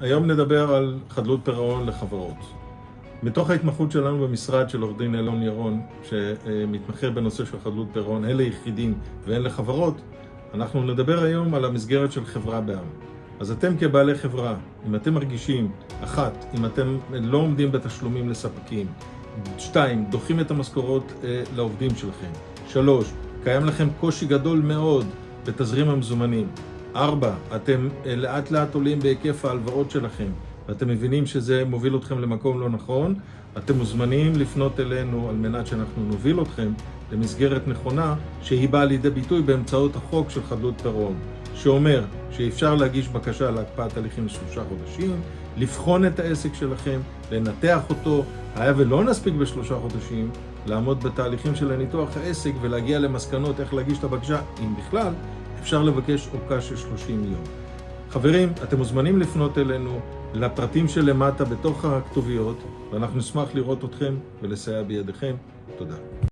היום נדבר על חדלות פירעון לחברות. מתוך ההתמחות שלנו במשרד של עורך דין אלון ירון, שמתמחה בנושא של חדלות פירעון, הן ליחידים והן לחברות, אנחנו נדבר היום על המסגרת של חברה בע"מ. אז אתם כבעלי חברה, אם אתם מרגישים, 1, אם אתם לא עומדים בתשלומים לספקים, 2, דוחים את המשכורות לעובדים שלכם, 3, קיים לכם קושי גדול מאוד בתזרים המזומנים, 4, אתם לאט לאט עולים בהיקף ההלוואות שלכם, ואתם מבינים שזה מוביל אתכם למקום לא נכון, אתם מוזמנים לפנות אלינו על מנת שאנחנו נוביל אתכם למסגרת נכונה שהיא באה לידי ביטוי באמצעות החוק של חדלות פירעון, שאומר שאפשר להגיש בקשה להקפאת הליכים ל3 חודשים, לבחון את העסק שלכם, לנתח אותו, היה ולא נספיק ב3 חודשים, לעמוד בתהליכים של הניתוח העסק ולהגיע למסקנות איך להגיש את הבקשה, אם בכלל, אפשר לבקש אורכה של 30 יום. חברים, אתם מוזמנים לפנות אלינו לפרטים שלמטה בתוך הכתוביות, ואנחנו נשמח לראות אתכם ולסייע בידיכם. תודה.